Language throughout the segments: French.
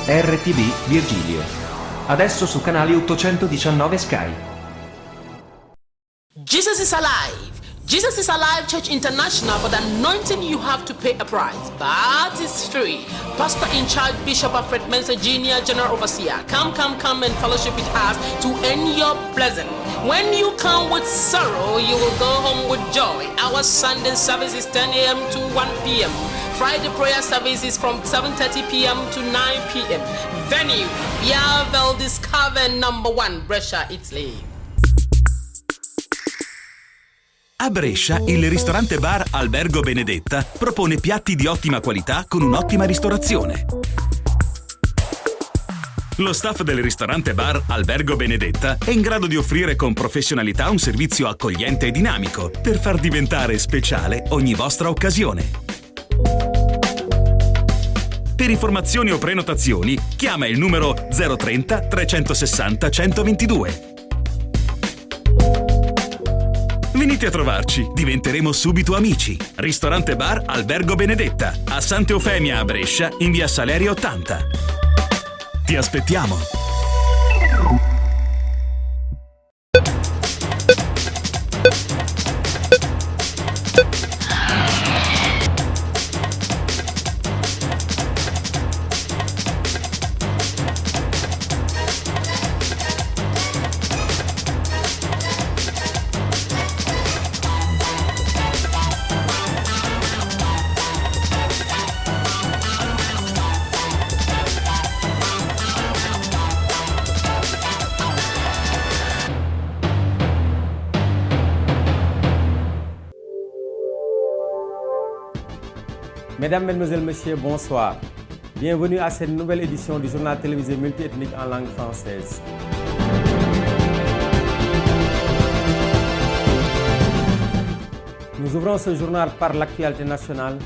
RTB Virgilio. Adesso su canale 819 Sky. Jesus is alive. Jesus is Alive Church International, but the anointing you have to pay a price, but it's free. Pastor in charge, Bishop Alfred Mensah Jr., General Overseer, come and fellowship with us to end your blessing. When you come with sorrow, you will go home with joy. Our Sunday service is 10 a.m. to 1 p.m. Friday prayer service is from 7:30 p.m. to 9 p.m. Venue, Via Valdis Cavern, number 1, Brescia, Italy. A Brescia, il ristorante bar Albergo Benedetta propone piatti di ottima qualità con un'ottima ristorazione. Lo staff del ristorante bar Albergo Benedetta è in grado di offrire con professionalità un servizio accogliente e dinamico per far diventare speciale ogni vostra occasione. Per informazioni o prenotazioni, chiama il numero 030 360 122. Venite a trovarci, diventeremo subito amici. Ristorante bar Albergo Benedetta, a Santa Eufemia a Brescia, in via Salerio 80. Ti aspettiamo! Mesdames, Mesdemoiselles, Messieurs, bonsoir. Bienvenue à cette nouvelle édition du journal télévisé multiethnique en langue française. Nous ouvrons ce journal par l'actualité nationale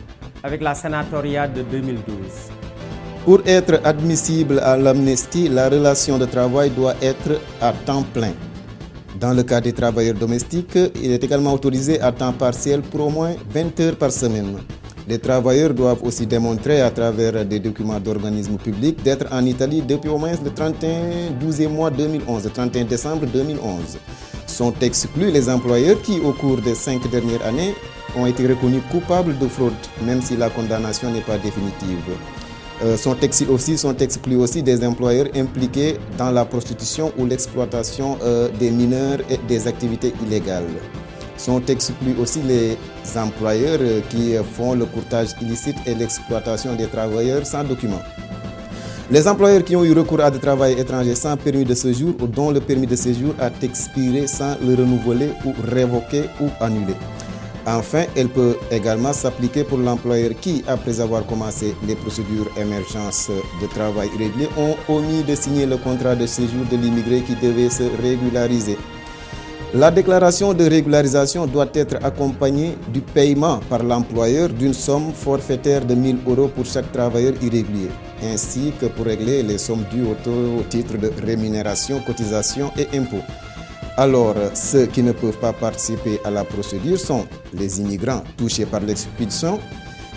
avec la sénatoriale de 2012. Pour être admissible à l'amnistie, la relation de travail doit être à temps plein. Dans le cas des travailleurs domestiques, il est également autorisé à temps partiel pour au moins 20 heures par semaine. Les travailleurs doivent aussi démontrer à travers des documents d'organismes publics d'être en Italie depuis au moins le 12e mois 2011, le 31 décembre 2011. Sont exclus les employeurs qui, au cours des 5 dernières années, ont été reconnus coupables de fraude, même si la condamnation n'est pas définitive. Sont exclus aussi des employeurs impliqués dans la prostitution ou l'exploitation des mineurs et des activités illégales. Sont exclus aussi les employeurs qui font le courtage illicite et l'exploitation des travailleurs sans document. Les employeurs qui ont eu recours à des travailleurs étrangers sans permis de séjour ou dont le permis de séjour a expiré sans le renouveler ou révoquer ou annuler. Enfin, elle peut également s'appliquer pour l'employeur qui, après avoir commencé les procédures émergence de travail irrégulier, ont omis de signer le contrat de séjour de l'immigré qui devait se régulariser. La déclaration de régularisation doit être accompagnée du paiement par l'employeur d'une somme forfaitaire de 1 000 € pour chaque travailleur irrégulier, ainsi que pour régler les sommes dues au titre de rémunération, cotisation et impôts. Alors, ceux qui ne peuvent pas participer à la procédure sont les immigrants touchés par l'expulsion,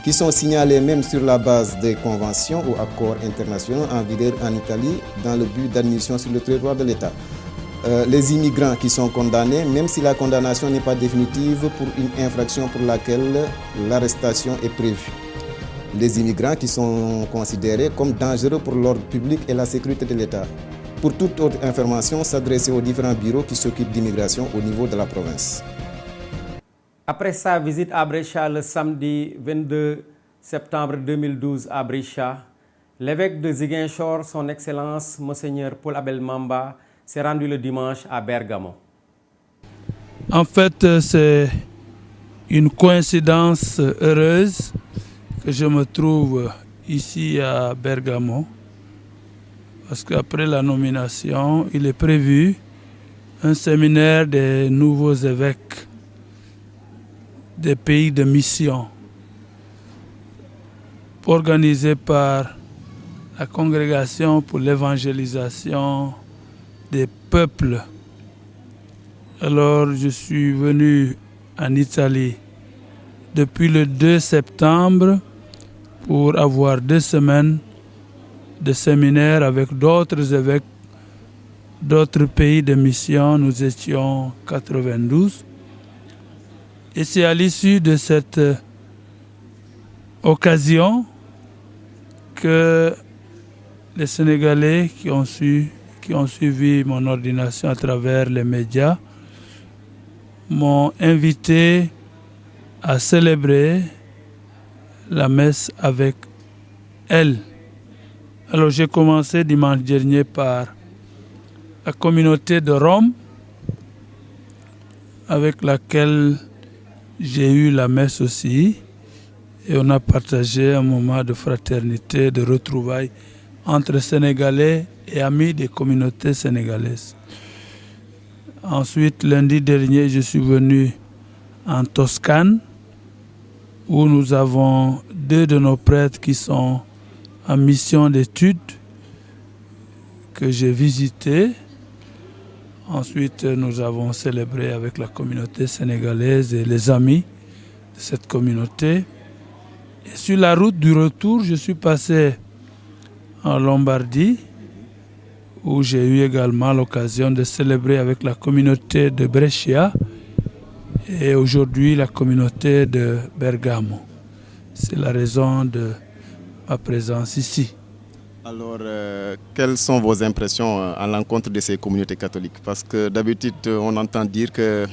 qui sont signalés même sur la base des conventions ou accords internationaux en vigueur en Italie dans le but d'admission sur le territoire de l'État. Les immigrants qui sont condamnés, même si la condamnation n'est pas définitive pour une infraction pour laquelle l'arrestation est prévue. Les immigrants qui sont considérés comme dangereux pour l'ordre public et la sécurité de l'État. Pour toute autre information, s'adresser aux différents bureaux qui s'occupent d'immigration au niveau de la province. Après sa visite à Brescia le samedi 22 septembre 2012 à Brescia, l'évêque de Ziguinchor, son Excellence Monseigneur Paul Abel Mamba, s'est rendu le dimanche à Bergamo. En fait, c'est une coïncidence heureuse que je me trouve ici à Bergamo, parce qu'après la nomination, il est prévu un séminaire des nouveaux évêques des pays de mission, organisé par la Congrégation pour l'évangélisation des peuples. Alors je suis venu en Italie depuis le 2 septembre pour avoir 2 semaines de séminaire avec d'autres évêques d'autres pays de mission. Nous étions 92. Et c'est à l'issue de cette occasion que les Sénégalais qui ont suivi mon ordination à travers les médias m'ont invité à célébrer la messe avec elle. Alors j'ai commencé dimanche dernier par la communauté de Rome avec laquelle j'ai eu la messe aussi, et on a partagé un moment de fraternité, de retrouvailles entre Sénégalais et amis des communautés sénégalaises. Ensuite, lundi dernier, je suis venu en Toscane, où nous avons 2 de nos prêtres qui sont en mission d'études, que j'ai visité. Ensuite, nous avons célébré avec la communauté sénégalaise et les amis de cette communauté. Et sur la route du retour, je suis passé en Lombardie, où j'ai eu également l'occasion de célébrer avec la communauté de Brescia et aujourd'hui la communauté de Bergamo. C'est la raison de ma présence ici. Alors, quelles sont vos impressions à l'encontre de ces communautés catholiques? Parce que d'habitude, on entend dire que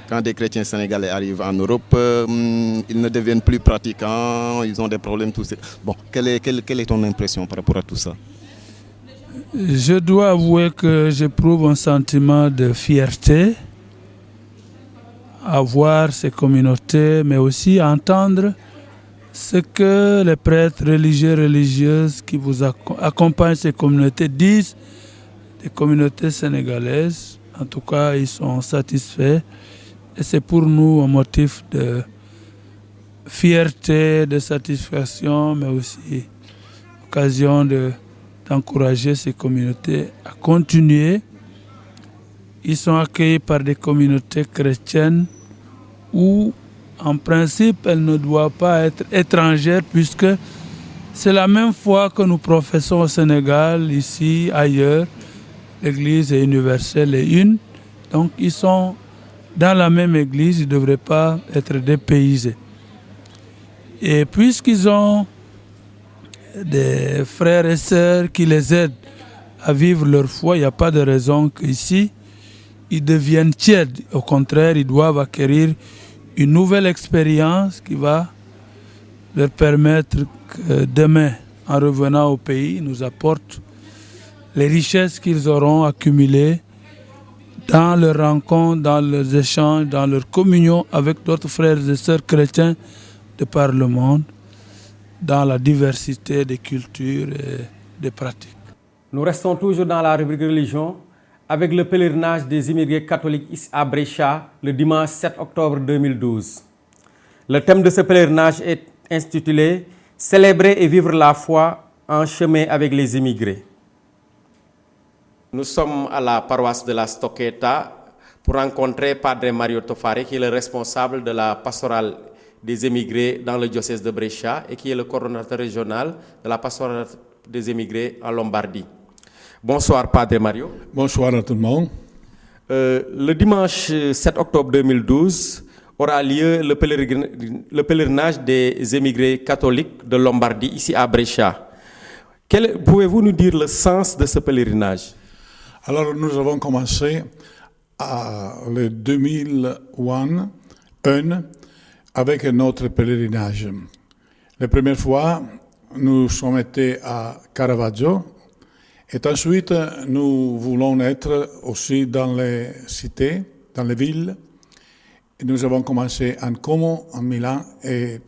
quand des chrétiens sénégalais arrivent en Europe, ils ne deviennent plus pratiquants, ils ont des problèmes, tout ça. Bon, quelle est ton impression par rapport à tout ça? Je dois avouer que j'éprouve un sentiment de fierté à voir ces communautés, mais aussi à entendre ce que les prêtres religieux et religieuses qui vous accompagnent ces communautés disent des communautés sénégalaises. En tout cas, ils sont satisfaits. Et c'est pour nous un motif de fierté, de satisfaction, mais aussi occasion d'encourager ces communautés à continuer. Ils sont accueillis par des communautés chrétiennes où, en principe, elles ne doivent pas être étrangères puisque c'est la même foi que nous professons au Sénégal, ici, ailleurs. L'Église est universelle et une. Donc, ils sont dans la même Église, ils ne devraient pas être dépaysés. Et puisqu'ils ont des frères et sœurs qui les aident à vivre leur foi, il n'y a pas de raison qu'ici, ils deviennent tièdes. Au contraire, ils doivent acquérir une nouvelle expérience qui va leur permettre que demain, en revenant au pays, ils nous apportent les richesses qu'ils auront accumulées dans leurs rencontres, dans leurs échanges, dans leur communion avec d'autres frères et sœurs chrétiens de par le monde, dans la diversité des cultures et des pratiques. Nous restons toujours dans la rubrique religion avec le pèlerinage des immigrés catholiques à Brescia le dimanche 7 octobre 2012. Le thème de ce pèlerinage est intitulé « Célébrer et vivre la foi en chemin avec les immigrés ». Nous sommes à la paroisse de la Stocchetta pour rencontrer Padre Mario Tofare, qui est le responsable de la pastorale des émigrés dans le diocèse de Brescia et qui est le coordonnateur régional de la pastorale des émigrés en Lombardie. Bonsoir Padre Mario. Bonsoir à tout le monde. Le dimanche 7 octobre 2012 aura lieu le pèlerinage des émigrés catholiques de Lombardie ici à Brescia. Pouvez-vous nous dire le sens de ce pèlerinage? Alors nous avons commencé le 2001 avec notre pèlerinage. La première fois, nous sommes été à Caravaggio et ensuite nous voulons être aussi dans les cités, dans les villes. Et nous avons commencé en Como, en Milan et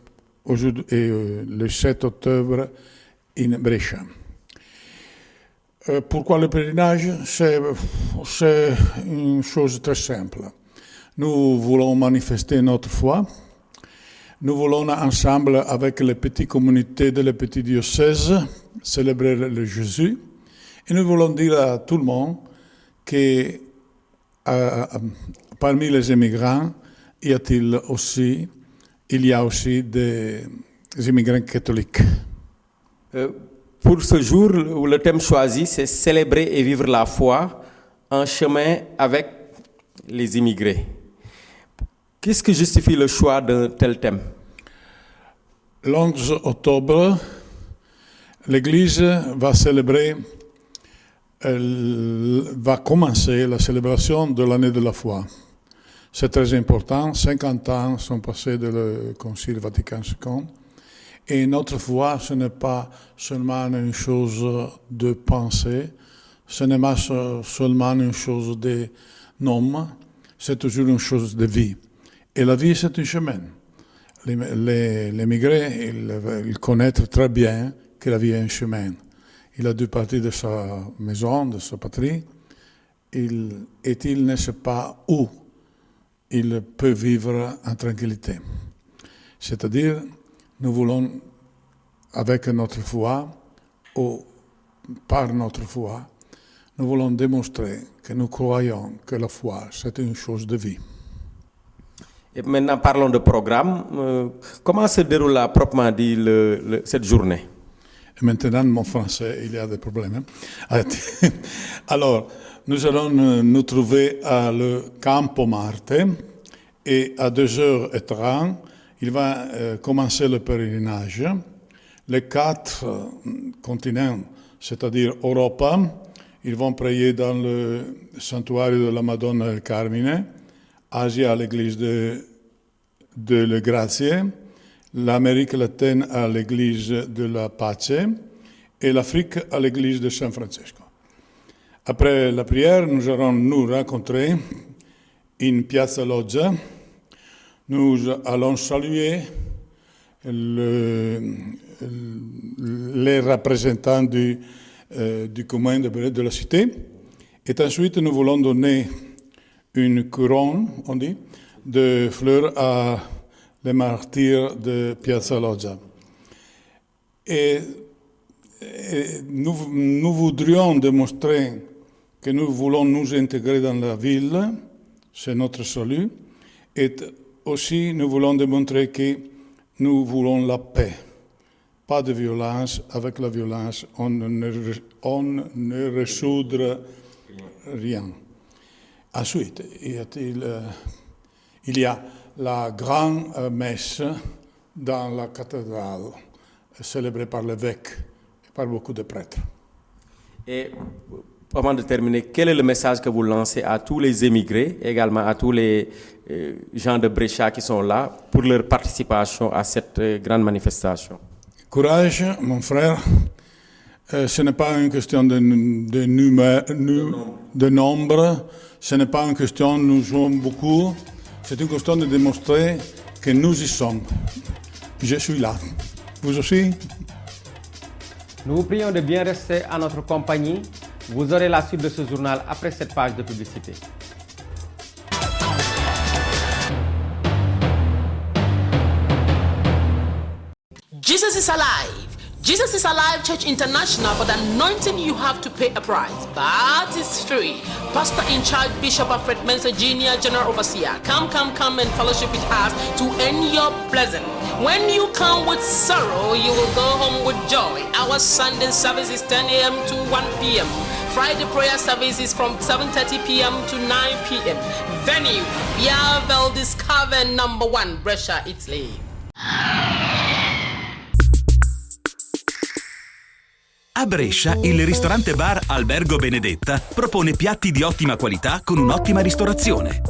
le 7 octobre in Brescia. Pourquoi le pèlerinage? C'est une chose très simple. Nous voulons manifester notre foi. Nous voulons ensemble, avec les petites communautés de les petits diocèses, célébrer le Jésus. Et nous voulons dire à tout le monde que parmi les immigrants, il y a aussi des immigrants catholiques. Pour ce jour, le thème choisi, c'est célébrer et vivre la foi en chemin avec les immigrés. Qu'est-ce qui justifie le choix d'un tel thème? L'11 octobre, l'Église va commencer la célébration de l'année de la foi. C'est très important. 50 ans sont passés de le Concile Vatican II. Et notre foi, ce n'est pas seulement une chose de pensée, ce n'est pas seulement une chose de nom, c'est toujours une chose de vie. Et la vie, c'est un chemin. L'émigré, il connaît très bien que la vie est un chemin. Il a dû partir de sa maison, de sa patrie, il ne sait pas où il peut vivre en tranquillité. C'est-à-dire, nous voulons, avec notre foi, ou par notre foi, nous voulons démontrer que nous croyons que la foi, c'est une chose de vie. Et maintenant, parlons de programme. Comment se déroule proprement dit cette journée? Et maintenant, mon français, il y a des problèmes. Alors, nous allons nous trouver à le Campo Marte et à 2h30, il va commencer le pèlerinage. Les 4 continents, c'est-à-dire Europe, ils vont prier dans le sanctuaire de la Madonna del Carmine, Asie à l'église de Le Grazie, l'Amérique latine à l'église de la Pace et l'Afrique à l'église de San Francisco. Après la prière, nous allons nous rencontrer in Piazza Loggia. Nous allons saluer les représentants du commun de la cité. Et ensuite, nous voulons donner une couronne, on dit, de fleurs à les martyrs de Piazza Loggia. Et nous voudrions démontrer que nous voulons nous intégrer dans la ville, c'est notre salut, et aussi nous voulons démontrer que nous voulons la paix. Pas de violence. Avec la violence, on ne résoudra rien. Ensuite, il y a la grande messe dans la cathédrale, célébrée par l'évêque et par beaucoup de prêtres. Et avant de terminer, quel est le message que vous lancez à tous les émigrés, également à tous les gens de Brescia qui sont là, pour leur participation à cette grande manifestation? Courage, mon frère. Ce n'est pas une question de nombre, ce n'est pas une question nous jouons beaucoup, c'est une question de démontrer que nous y sommes. Je suis là. Vous aussi? Nous vous prions de bien rester à notre compagnie. Vous aurez la suite de ce journal après cette page de publicité. Jesus is alive. Jesus is Alive Church International, but anointing you have to pay a price, but it's free. Pastor in charge, Bishop Alfred Mensah Jr., General Overseer. Come and fellowship with us to end your blessing. When you come with sorrow, you will go home with joy. Our Sunday service is 10 a.m. to 1 p.m. Friday prayer service is from 7:30 p.m. to 9 p.m. Venue, Via Valdis Cavern, number 1, Brescia, Italy. A Brescia, il ristorante bar Albergo Benedetta propone piatti di ottima qualità con un'ottima ristorazione.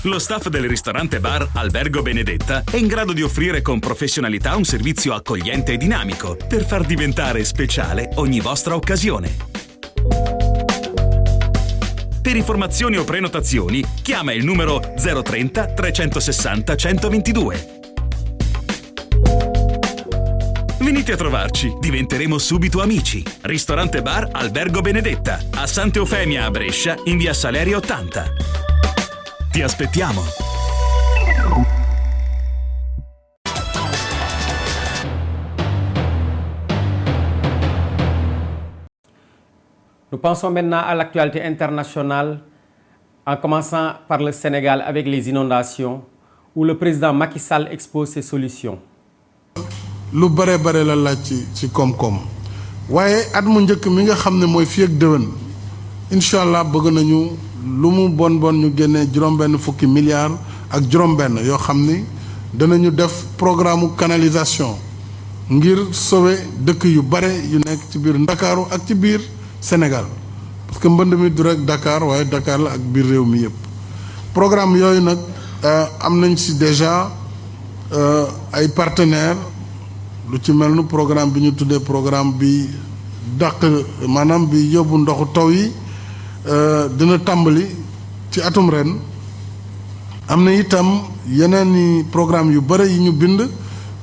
Lo staff del ristorante bar Albergo Benedetta è in grado di offrire con professionalità un servizio accogliente e dinamico per far diventare speciale ogni vostra occasione. Per informazioni o prenotazioni, chiama il numero 030 360 122. Venite a trovarci, diventeremo subito amici. Ristorante bar Albergo Benedetta, a Santa Eufemia a Brescia, in via Salerio 80. Ti aspettiamo! Nous pensons maintenant à l'actualité internationale, en commençant par le Sénégal avec les inondations, où le président Macky Sall expose ses solutions. lu bare bare la laaj ci koom-koom waaye at mu njëkk mi nga xam ne mooy fii ak déwén incha allah bëgg nañu lu mu bon ñu génnee juróom-benn fukki milliards ak juróom-benn yoo xam ni danañu def programme canalisation ngir sauver dëkk yu bare yu nekk ci biir Ndakaaru ak ci biir Sénégal parce que mbënd mi du rek Dakar waaye Dakar la ak biir réew mi yëpp programme yooyu nag am nañ ci déjà ay partenaires lu ci mel ni programme bi ñu tuddee programme bi dàq maanaam bi yóbbu ndoxu taw yi dina tàmbali ci atum ren am na itam yeneen i programme yu bëri yi ñu bind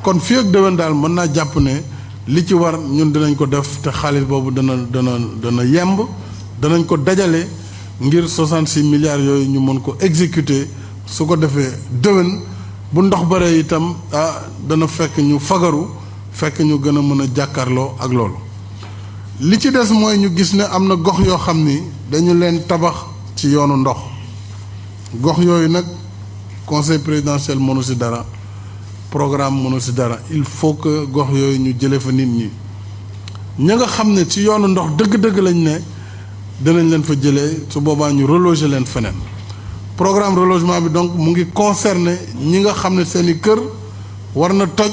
kon fii ak déwén daal mën naa jàpp ne li ci war ñun dinañ ko def te xaalis boobu dana yemb danañ ko dajale ngir 66 milliards yooyu ñu mën ko exécuter su ko defee déwén bu ndox bëree itam dana fekk ñu fagaru fekk ñu gën a mën a jàkkaarloo ak loolu li ci des mooy ñu gis ne am na gox yoo xam ni dañu leen tabax ci yoonu ndox gox yooyu nag conseil présidentiel mënu ci dara programme mënu ci dara il faut que gox yooyu ñu jëlee fa nit ñi ña nga xam ne ci yoonu ndox dëgg-dëgg lañ ne dinañ leen fa jëlee su boobaa ñu reloger leen feneen programme relogement bi donc mu ngi concerner ñi nga xam ne seeni kër war na toj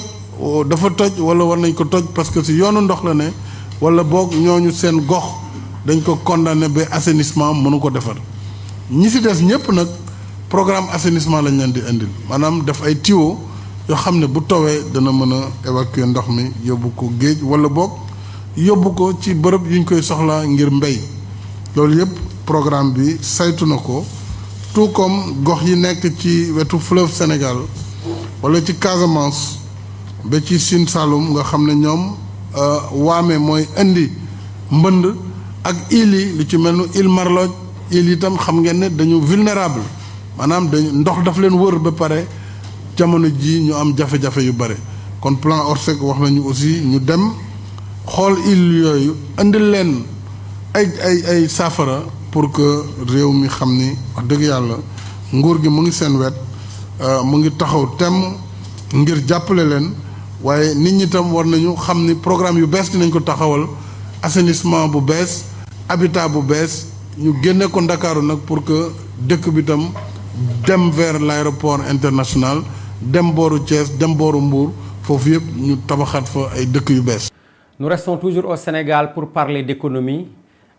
dafa toj wala war nañ ko toj parce que ci yoonu ndox la ne wala boog ñooñu seen gox dañ ko condamné ba assainissement mënu ko defar ñi ci des ñëpp nag programme assainissement lañ leen di indil maanaam def ay tuyaux yoo xam ne bu tawee dana mën a évacuer ndox mi yóbbu ko géej wala boog yóbbu ko ci bërëb yuñ koy soxlaa ngir mbéy loolu yëpp programme bi saytu na ko tout comme gox yi nekk ci wetu fleuve Sénégal wala ci Casamance ba ci Sine Saloum nga xam ne ñoom waame mooy indi mbënd ak îles yi lu ci mel ni île Marloj îles itam xam ngeen ne dañu vulnérable maanaam dañu ndox daf leen wër ba pare jamono ji ñu am jafe-jafe yu bare kon plan Orsec wax nañu aussi ñu dem xool îles yooyu indil leen ay saafara pour que réew mi xam ni wax dëgg yàlla nguur gi mu ngi seen wet mu ngi taxaw temm ngir jàppale leen waaye nit ñi tam war nañu xam ni programme yu bees dinañ ko taxawal assainissement bu bees habitat bu bees ñu génne ko Ndakaaru nag pour que dëkk bi tam dem vers l'aéroport international dem booru Thiès dem booru Mbour foofu yëpp ñu tabaxaat fa ay dëkk yu bees. Nous restons toujours au Sénégal pour parler d'économie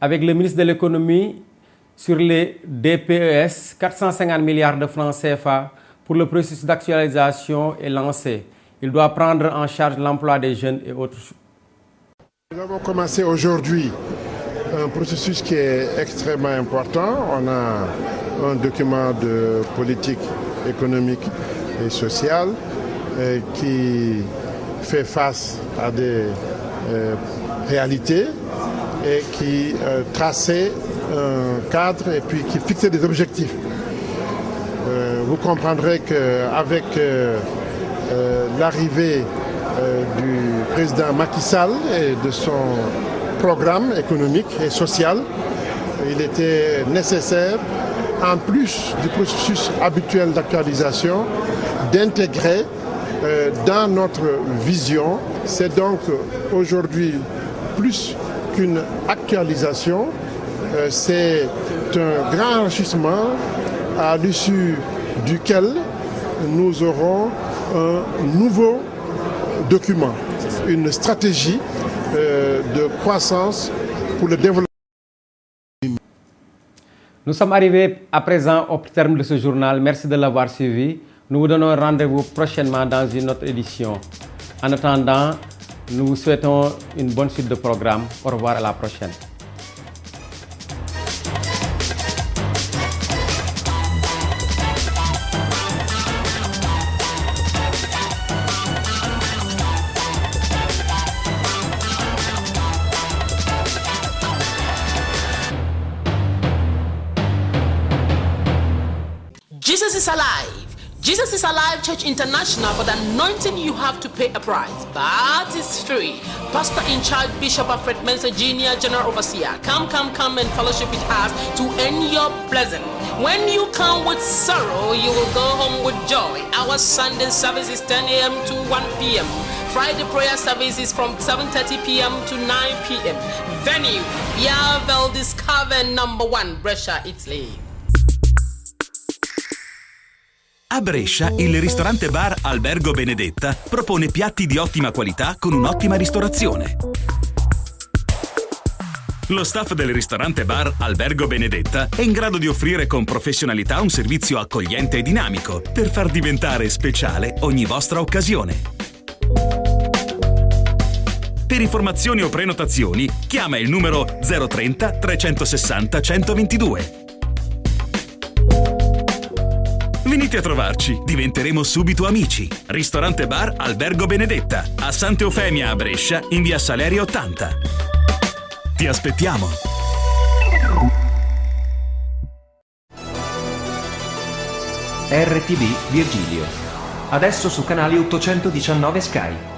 avec le ministre de l'économie sur les DPES. 450 milliards de francs CFA pour le processus d'actualisation est lancé. Il doit prendre en charge l'emploi des jeunes et autres. Nous avons commencé aujourd'hui un processus qui est extrêmement important. On a un document de politique économique et sociale qui fait face à des réalités et qui traçait un cadre et puis qui fixait des objectifs. Vous comprendrez qu'avec l'arrivée du président Macky Sall et de son programme économique et social, il était nécessaire, en plus du processus habituel d'actualisation, d'intégrer dans notre vision. C'est donc aujourd'hui plus qu'une actualisation, c'est un grand enrichissement à l'issue duquel nous aurons un nouveau document, une stratégie de croissance pour le développement. Nous sommes arrivés à présent au terme de ce journal. Merci de l'avoir suivi. Nous vous donnons rendez-vous prochainement dans une autre édition. En attendant, nous vous souhaitons une bonne suite de programme. Au revoir, à la prochaine. Jesus is alive. Jesus is Alive Church International, for the anointing you have to pay a price, but it's free. Pastor in charge, Bishop Alfred Mensah Jr., General Overseer. Come and fellowship with us to end your blessing. When you come with sorrow, you will go home with joy. Our Sunday service is 10 a.m. to 1 p.m. Friday prayer services from 7:30 p.m. to 9 p.m. Venue, Via Valdis Cavern number 1, Brescia, Italy. A Brescia, il ristorante bar Albergo Benedetta propone piatti di ottima qualità con un'ottima ristorazione. Lo staff del ristorante bar Albergo Benedetta è in grado di offrire con professionalità un servizio accogliente e dinamico per far diventare speciale ogni vostra occasione. Per informazioni o prenotazioni, chiama il numero 030 360 122. Venite a trovarci, diventeremo subito amici. Ristorante bar Albergo Benedetta, a Santa Eufemia a Brescia, in via Salerio 80. Ti aspettiamo! RTV Virgilio. Adesso su canale 819 Sky.